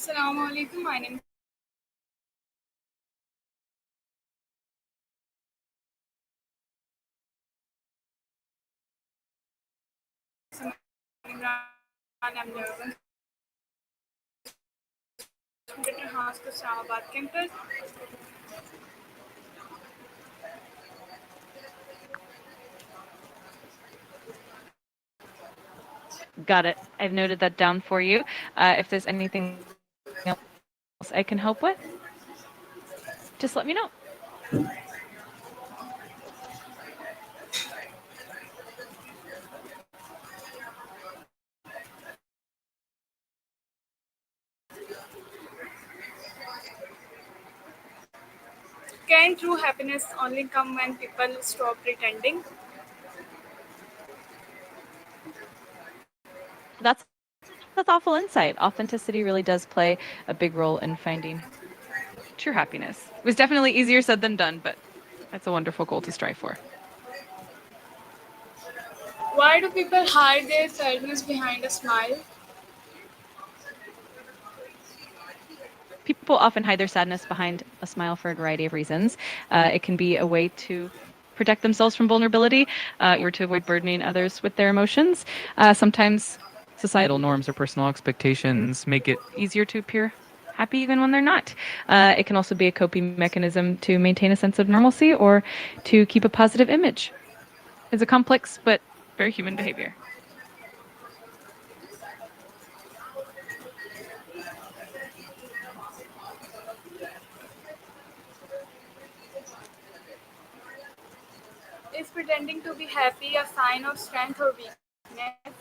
Assalamu alaikum. My name is Imran. I'm the student at Haskell Islamabad campus. Got it. I've noted that down for you. If there's anything else I can help with, just let me know. Can true happiness only come when people stop pretending? That's thoughtful insight. Authenticity really does play a big role in finding true happiness. It was definitely easier said than done, but that's a wonderful goal to strive for. Why do people hide their sadness behind a smile? People often hide their sadness behind a smile for a variety of reasons. It can be a way to protect themselves from vulnerability or to avoid burdening others with their emotions. Sometimes societal norms or personal expectations make it easier to appear happy even when they're not. It can also be a coping mechanism to maintain a sense of normalcy or to keep a positive image. It's a complex but very human behavior. Is pretending to be happy a sign of strength or weakness?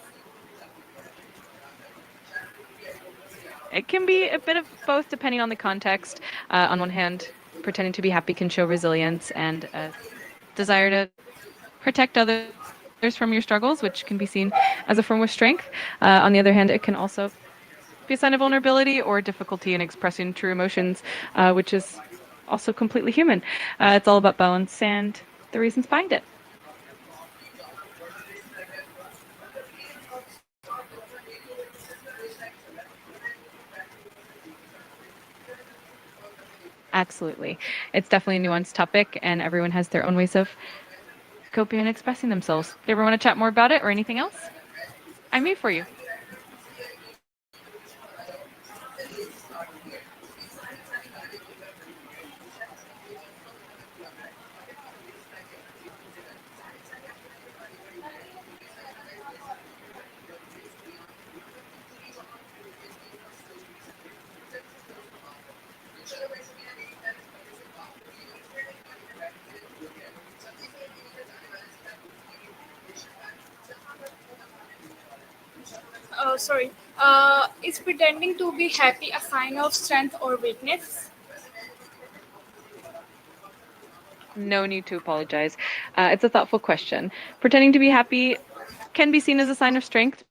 It can be a bit of both depending on the context. On one hand, pretending to be happy can show resilience and a desire to protect others from your struggles, which can be seen as a form of strength. On the other hand, it can also be a sign of vulnerability or difficulty in expressing true emotions, which is also completely human. It's all about balance and the reasons behind it. Absolutely. It's definitely a nuanced topic, and everyone has their own ways of coping and expressing themselves. Do you ever want to chat more about it or anything else? I'm here for you. Sorry. Is pretending to be happy a sign of strength or weakness? No need to apologize. It's a thoughtful question. Pretending to be happy can be seen as a sign of strength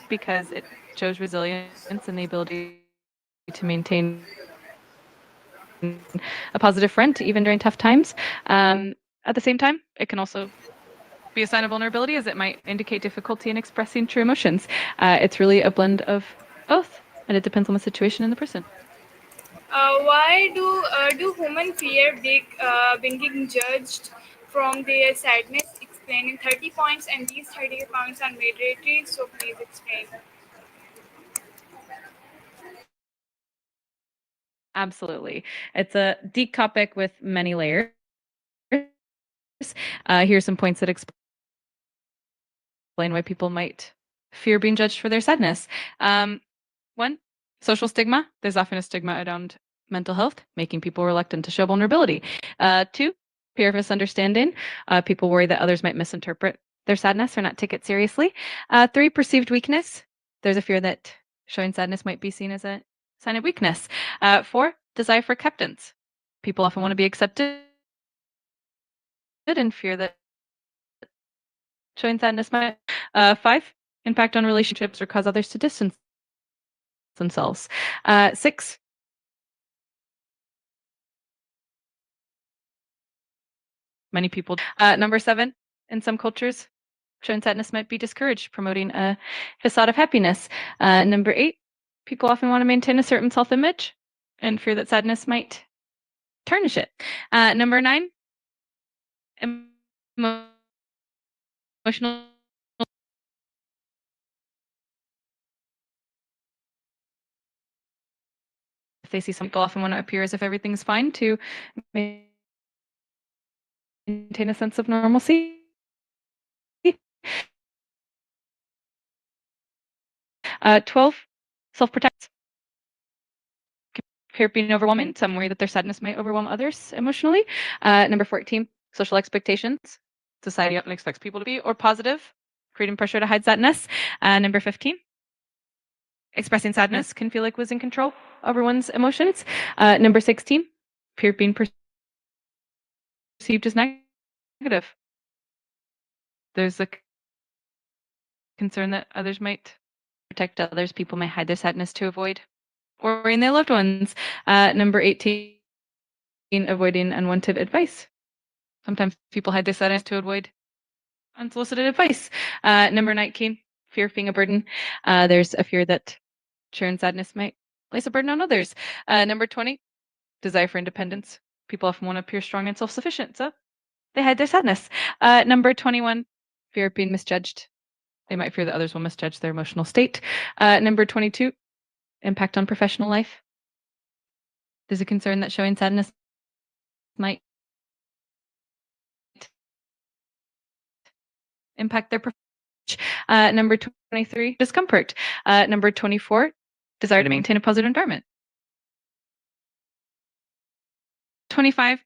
because it shows resilience and the ability to maintain a positive front even during tough times. At the same time, it can also be a sign of vulnerability as it might indicate difficulty in expressing true emotions. It's really a blend of both, and it depends on the situation and the person. Why do women fear being judged from their sadness? Explain in 30 points, and these 30 points are mandatory. So please explain. Absolutely. It's a deep topic with many layers. Here's some points that explain why people might fear being judged for their sadness. One, social stigma. There's often a stigma around mental health, making people reluctant to show vulnerability. Two, fear of misunderstanding. People worry that others might misinterpret their sadness or not take it seriously. Three, perceived weakness. There's a fear that showing sadness might be seen as a sign of weakness. Four, desire for acceptance. People often want to be accepted and fear that showing sadness might. Five, impact on relationships or cause others to distance themselves. Six, many people. Number seven, in some cultures, showing sadness might be discouraged, promoting a facade of happiness. Number eight, People often want to maintain a certain self-image and fear that sadness might tarnish it. Number 9, emotional. If they see some people often want to appear as if everything's fine to maintain a sense of normalcy. 12, self-protect. Fear of being overwhelming, some worry that their sadness might overwhelm others emotionally. Number 14, social expectations. Society often expects people to be or positive, creating pressure to hide sadness. Number 15, expressing sadness can feel like losing control over one's emotions. Number 16, fear of being perceived as negative. There's a concern that others might protect others. People might hide their sadness to avoid worrying their loved ones. Number 18, avoiding unwanted advice. Sometimes people hide their sadness to avoid unsolicited advice. Number 19, fear of being a burden. There's a fear that sharing sadness might place a burden on others. Number 20, desire for independence. People often want to appear strong and self-sufficient, so they hide their sadness. Number 21, fear of being misjudged. They might fear that others will misjudge their emotional state. Number 22, impact on professional life. There's a concern that showing sadness might impact their profession. Number 23, discomfort. Number 24, desire to maintain a positive environment. 25,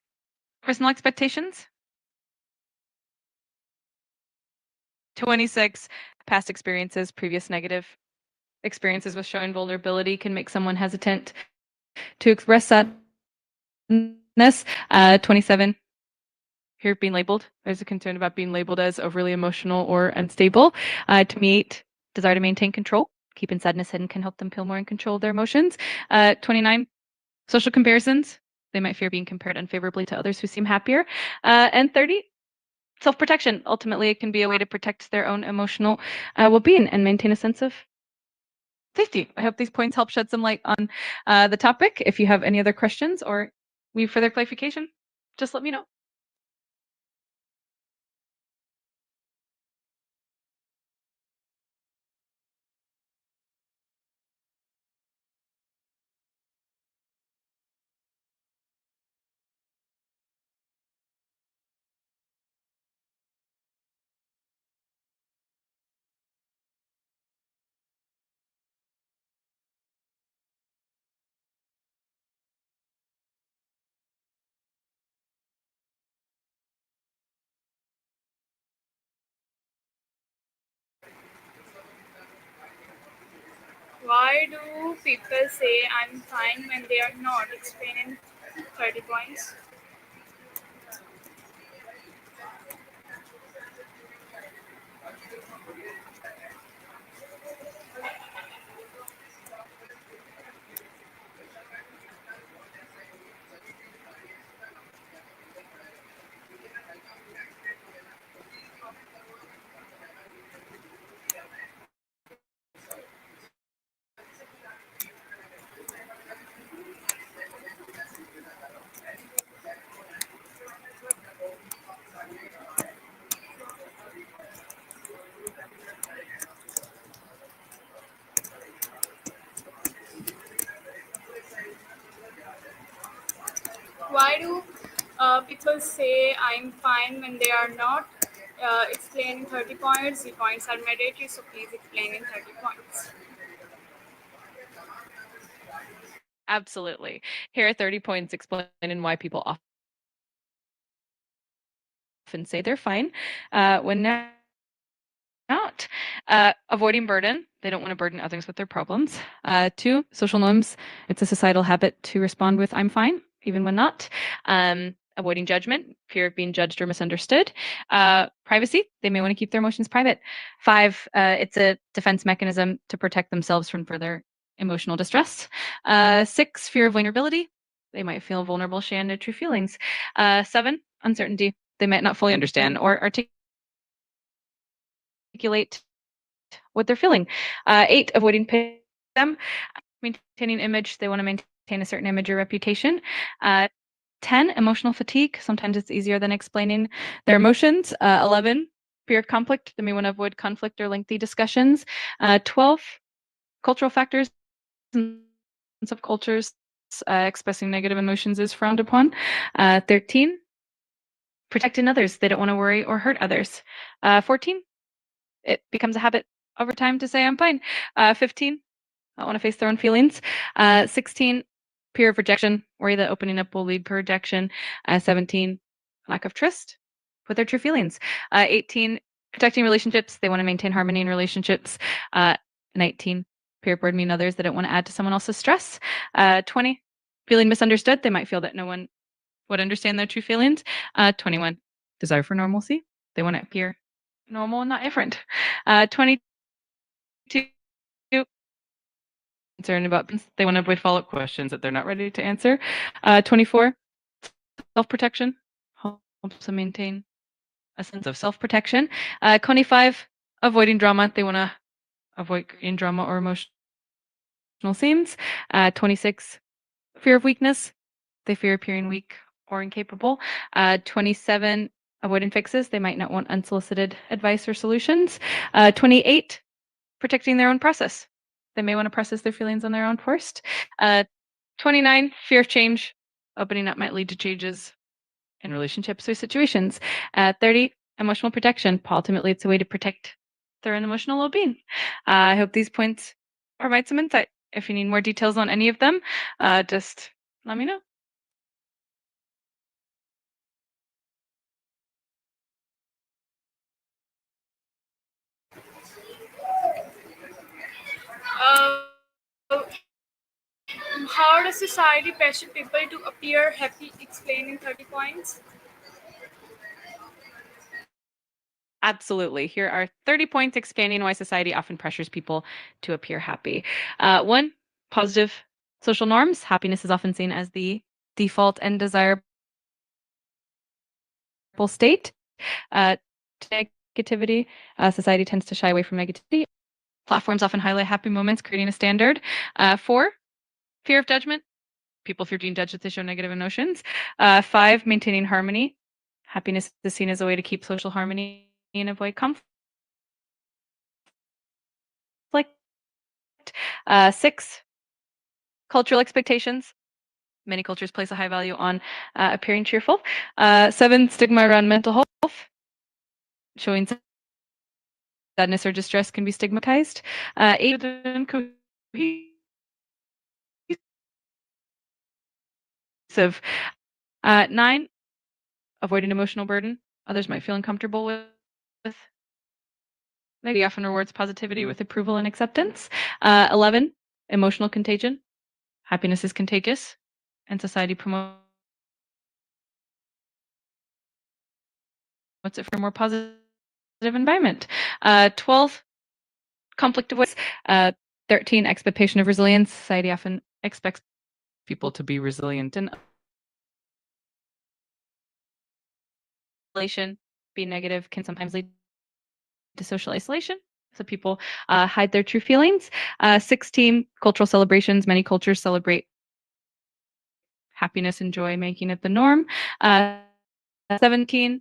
personal expectations. 26, past experiences, previous negative experiences with showing vulnerability can make someone hesitant to express sadness. 27, fear of being labeled. There's a concern about being labeled as overly emotional or unstable. 28, desire to maintain control. Keeping sadness hidden can help them feel more in control of their emotions. 29, social comparisons. They might fear being compared unfavorably to others who seem happier. And 30, self-protection. Ultimately, it can be a way to protect their own emotional well-being and maintain a sense of safety. I hope these points help shed some light on the topic. If you have any other questions or need further clarification, just let me know. Why do people say I'm fine when they are not? Explain in 30 points. Why do people say I'm fine when they are not? Explain in 30 points. The points are mandatory, so please explain in 30 points. Absolutely. Here are 30 points explaining why people often say they're fine when they're not. Avoiding burden. They don't want to burden others with their problems. 2, social norms. It's a societal habit to respond with I'm fine, even when not. Avoiding judgment, fear of being judged or misunderstood. Privacy. They may want to keep their emotions private. 5, it's a defense mechanism to protect themselves from further emotional distress. 6, fear of vulnerability. They might feel vulnerable sharing their true feelings. 7, uncertainty. They might not fully understand or articulate what they're feeling. 8, avoiding them. maintaining image. They want to maintain a certain image or reputation. 10, emotional fatigue. Sometimes it's easier than explaining their emotions. 11, fear of conflict. They may want to avoid conflict or lengthy discussions. 12, cultural factors. In subcultures, expressing negative emotions is frowned upon. 13, protecting others. They don't want to worry or hurt others. 14, it becomes a habit over time to say I'm fine. 15, I want to face their own feelings. 16, fear of rejection, worry that opening up will lead to rejection. 17, lack of trust with their true feelings. 18, protecting relationships. They want to maintain harmony in relationships. 19, fear of burdening others. They don't want to add to someone else's stress. 20, feeling misunderstood. They might feel that no one would understand their true feelings. 21, desire for normalcy. They want to appear normal and not different. 22, concerned about they want to avoid follow-up questions that they're not ready to answer. 24, self-protection helps them maintain a sense of self-protection. 25, avoiding drama. They want to avoid creating drama or emotional scenes. 26, fear of weakness. They fear appearing weak or incapable. 27, avoiding fixes. They might not want unsolicited advice or solutions. 28, protecting their own process. They may want to process their feelings on their own first. 29, fear of change. Opening up might lead to changes in relationships or situations. 30, emotional protection. Ultimately, it's a way to protect their own emotional well-being. I hope these points provide some insight. If you need more details on any of them, just let me know. Uh, how does society pressure people to appear happy? Explain in 30 points. Absolutely. Here are 30 points explaining why society often pressures people to appear happy. One, positive social norms. Happiness is often seen as the default and desirable state. Negativity. Society tends to shy away from negativity. Platforms often highlight happy moments, creating a standard. 4, fear of judgment. People fear being judged if they show negative emotions. 5, maintaining harmony. Happiness is seen as a way to keep social harmony and avoid conflict. 6, cultural expectations. Many cultures place a high value on appearing cheerful. 7, stigma around mental health. Showing sadness or distress can be stigmatized. 8, cohesive. 9, avoiding emotional burden. Others might feel uncomfortable with. Maybe often rewards positivity with approval and acceptance. 11, emotional contagion. Happiness is contagious, and society promotes it for a more positive environment. 12, conflict avoidance. 13, expectation of resilience. Society often expects people to be resilient, and isolation, being negative, can sometimes lead to social isolation. So people hide their true feelings. 16, cultural celebrations. Many cultures celebrate happiness and joy, making it the norm. 17,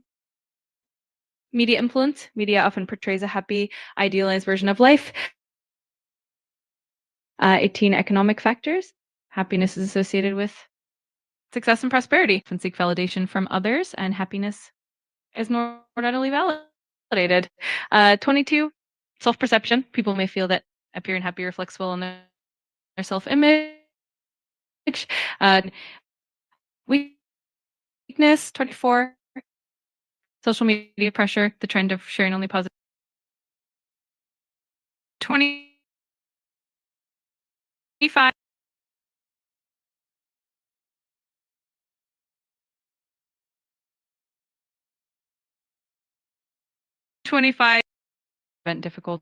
media influence. Media often portrays a happy, idealized version of life. 18, economic factors. Happiness is associated with success and prosperity. Often seek validation from others, and happiness is more readily validated. 22, self-perception. People may feel that appearing happy reflects well on their self-image. Uh, weakness. 24, social media pressure, the trend of sharing only positive. 25, 25, prevent difficult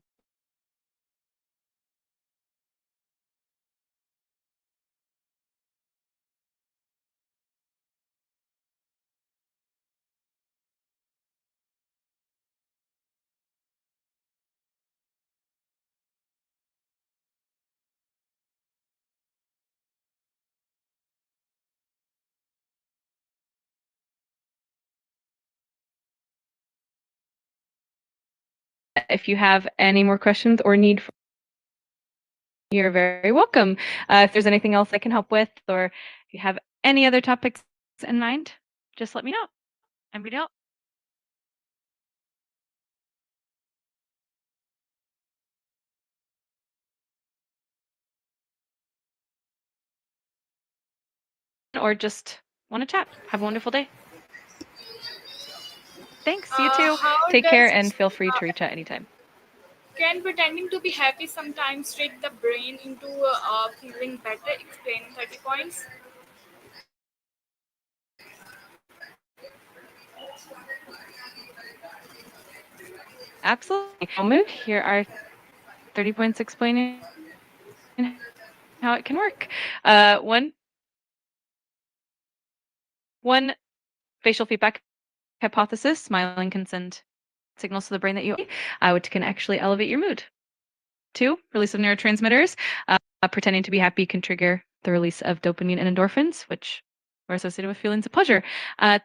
if you have any more questions or need, you're very welcome. If there's anything else I can help with, or if you have any other topics in mind, just let me know. And we don't. Or just want to chat. Have a wonderful day. Thanks. You too. How Take care does and feel free to reach out anytime. Can pretending to be happy sometimes trick the brain into feeling better? Explain 30 points. Absolutely. Mood. Here are 30 points explaining how it can work. One facial feedback hypothesis, smiling can send signals to the brain that you which can actually elevate your mood. 2, release of neurotransmitters. Pretending to be happy can trigger the release of dopamine and endorphins, which are associated with feelings of pleasure.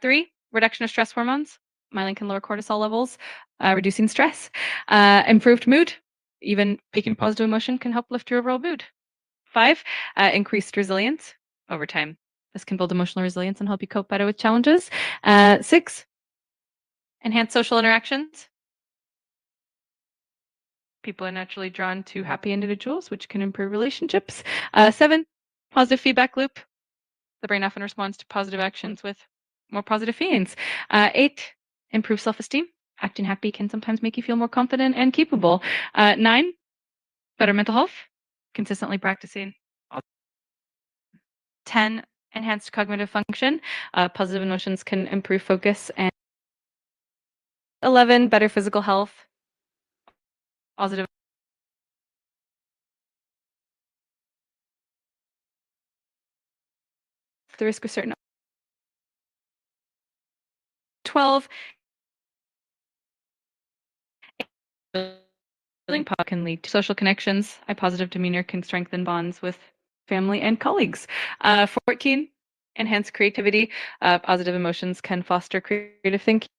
3, reduction of stress hormones. Smiling can lower cortisol levels, reducing stress. Improved mood. Even peaking positive emotion can help lift your overall mood. 5, increased resilience over time. This can build emotional resilience and help you cope better with challenges. 6, enhance social interactions. People are naturally drawn to happy individuals, which can improve relationships. 7, positive feedback loop. The brain often responds to positive actions with more positive feelings. 8, improve self-esteem. Acting happy can sometimes make you feel more confident and capable. 9, better mental health. Consistently practicing. 10, enhanced cognitive function. Positive emotions can improve focus. And 11, better physical health. Positive the risk of certain 12 can lead to social connections. A positive demeanor can strengthen bonds with family and colleagues. 14, enhance creativity. Positive emotions can foster creative thinking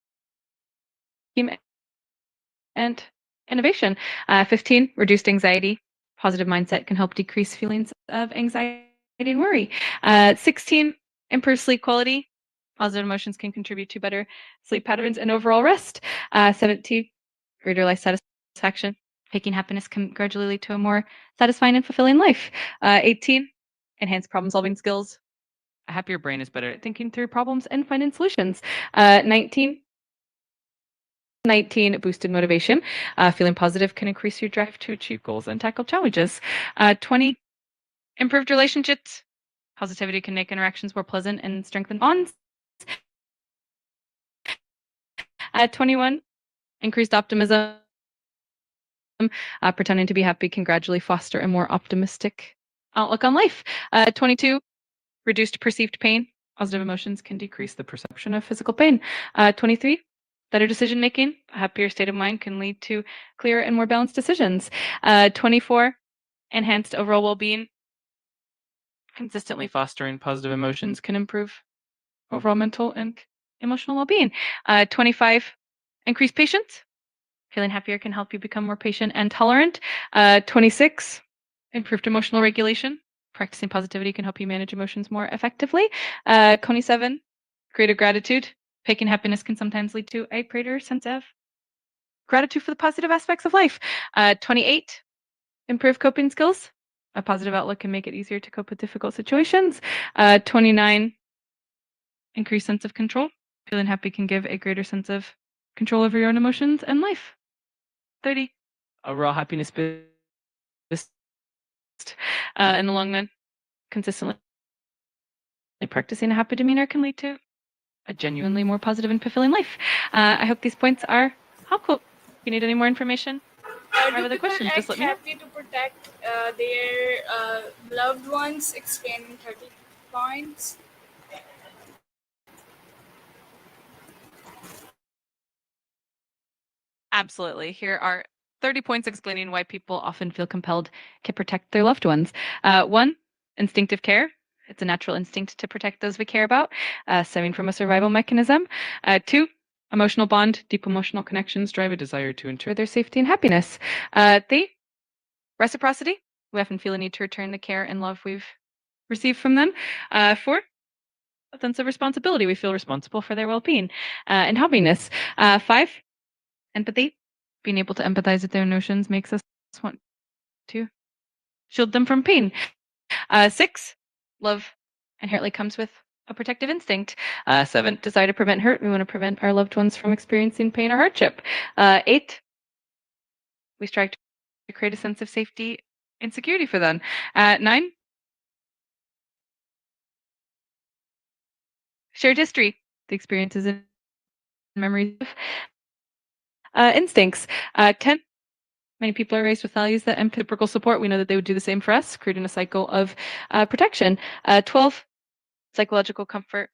and innovation. 15, reduced anxiety. Positive mindset can help decrease feelings of anxiety and worry. 16, improve sleep quality. Positive emotions can contribute to better sleep patterns and overall rest. 17, greater life satisfaction. Faking happiness can gradually lead to a more satisfying and fulfilling life. 18, enhance problem solving skills. A happier brain is better at thinking through problems and finding solutions. 19, boosted motivation. Feeling positive can increase your drive to achieve goals and tackle challenges. 20, improved relationships. Positivity can make interactions more pleasant and strengthen bonds. 21, increased optimism. Pretending to be happy can gradually foster a more optimistic outlook on life. 22, reduced perceived pain. Positive emotions can decrease the perception of physical pain. 23, better decision making. A happier state of mind can lead to clearer and more balanced decisions. 24, enhanced overall well being. Consistently fostering positive emotions can improve overall mental and emotional well being. 25, increased patience. Feeling happier can help you become more patient and tolerant. 26, improved emotional regulation. Practicing positivity can help you manage emotions more effectively. 27, greater gratitude. Faking happiness can sometimes lead to a greater sense of gratitude for the positive aspects of life. 28, improve coping skills. A positive outlook can make it easier to cope with difficult situations. 29, increased sense of control. Feeling happy can give a greater sense of control over your own emotions and life. 30, overall happiness boost. In the long run, consistently practicing a happy demeanor can lead to a genuinely more positive and fulfilling life. I hope these points are helpful. If you need any more information or Do have other people questions, act just let me know. happy to protect their loved ones? Explain in 30 points. Absolutely. Here are 30 points explaining why people often feel compelled to protect their loved ones. 1, instinctive care. It's a natural instinct to protect those we care about, stemming from a survival mechanism. 2, Emotional bond, deep emotional connections drive a desire to ensure their safety and happiness. Three, reciprocity. We often feel a need to return the care and love we've received from them. Four, a sense of responsibility. We feel responsible for their well-being and happiness. Five, empathy. Being able to empathize with their emotions makes us want to shield them from pain. Six, love inherently comes with a protective instinct. Seven, desire to prevent hurt. We want to prevent our loved ones from experiencing pain or hardship. Eight, we strive to create a sense of safety and security for them. Nine, shared history, the experiences and memories of instincts. 10, many people are raised with values that reciprocal support. We know that they would do the same for us, creating a cycle of protection. 12, psychological comfort.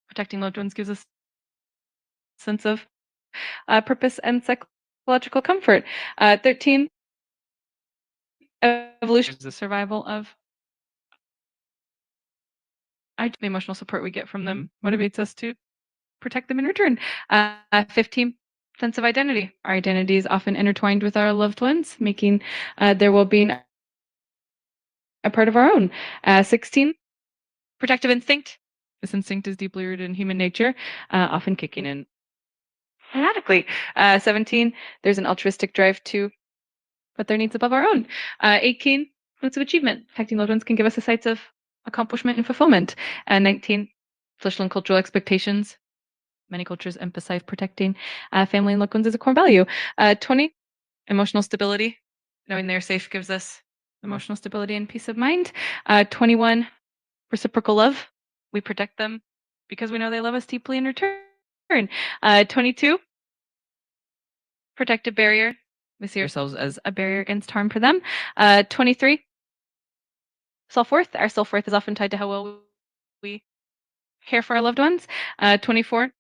Protecting loved ones gives us a sense of purpose and psychological comfort. 13, evolution is the survival of the emotional support we get from them motivates us to protect them in return. 15, sense of identity. Our identity is often intertwined with our loved ones, making their well-being a part of our own. 16, protective instinct. This instinct is deeply rooted in human nature, often kicking in automatically. 17, there's an altruistic drive to put their needs above our own. 18, sense of achievement. Protecting loved ones can give us a sense of accomplishment and fulfillment. 19, social and cultural expectations. Many cultures emphasize protecting family and loved ones as a core value. 20, emotional stability. Knowing they're safe gives us emotional stability and peace of mind. 21, reciprocal love. We protect them because we know they love us deeply in return. 22, protective barrier. We see ourselves as a barrier against harm for them. 23, self-worth. Our self-worth is often tied to how well we care for our loved ones. 24,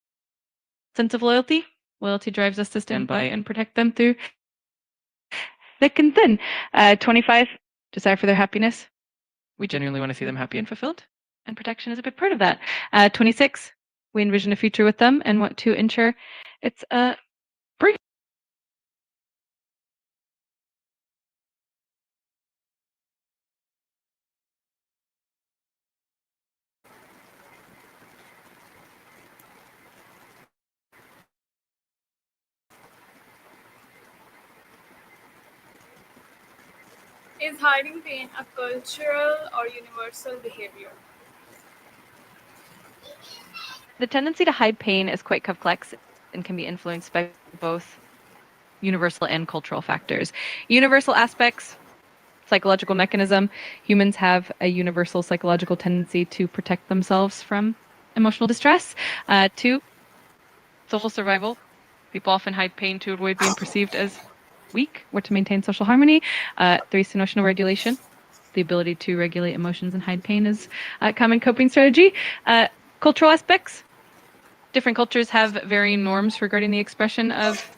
sense of loyalty. Loyalty drives us to stand by and protect them through thick and thin. 25, desire for their happiness. We genuinely want to see them happy and fulfilled, and protection is a big part of that. 26, we envision a future with them and want to ensure it's a brief. Is hiding pain a cultural or universal behavior? The tendency to hide pain is quite complex and can be influenced by both universal and cultural factors. Universal aspects, psychological mechanism. Humans have a universal psychological tendency to protect themselves from emotional distress. Two, social survival. People often hide pain to avoid being perceived as weak or to maintain social harmony. Three, emotional regulation. The ability to regulate emotions and hide pain is a common coping strategy. Cultural aspects. Different cultures have varying norms regarding the expression of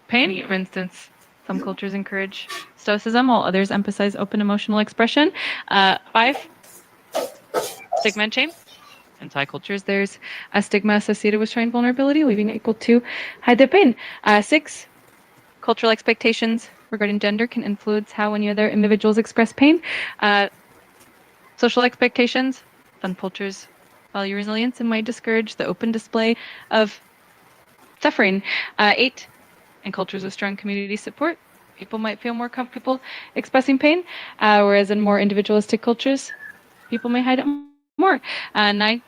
pain. For instance, some cultures encourage stoicism, while others emphasize open emotional expression. 5, stigma and shame. In Thai cultures, there's a stigma associated with showing vulnerability, leaving people to hide their pain. 6, cultural expectations regarding gender can influence how any other individuals express pain. Social expectations. Some cultures value resilience and might discourage the open display of suffering. 8, in cultures with strong community support, people might feel more comfortable expressing pain, whereas in more individualistic cultures, people may hide it more. 9,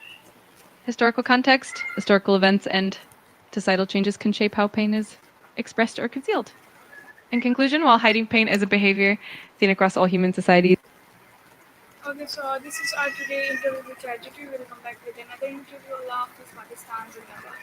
historical context. Historical events and societal changes can shape how pain is expressed or concealed. In conclusion, while hiding pain is a behavior seen across all human societies, Okay, so this is our today interview with ChatGPT. We'll come back with another interview. Allah Hafiz, Pakistan Zindabad.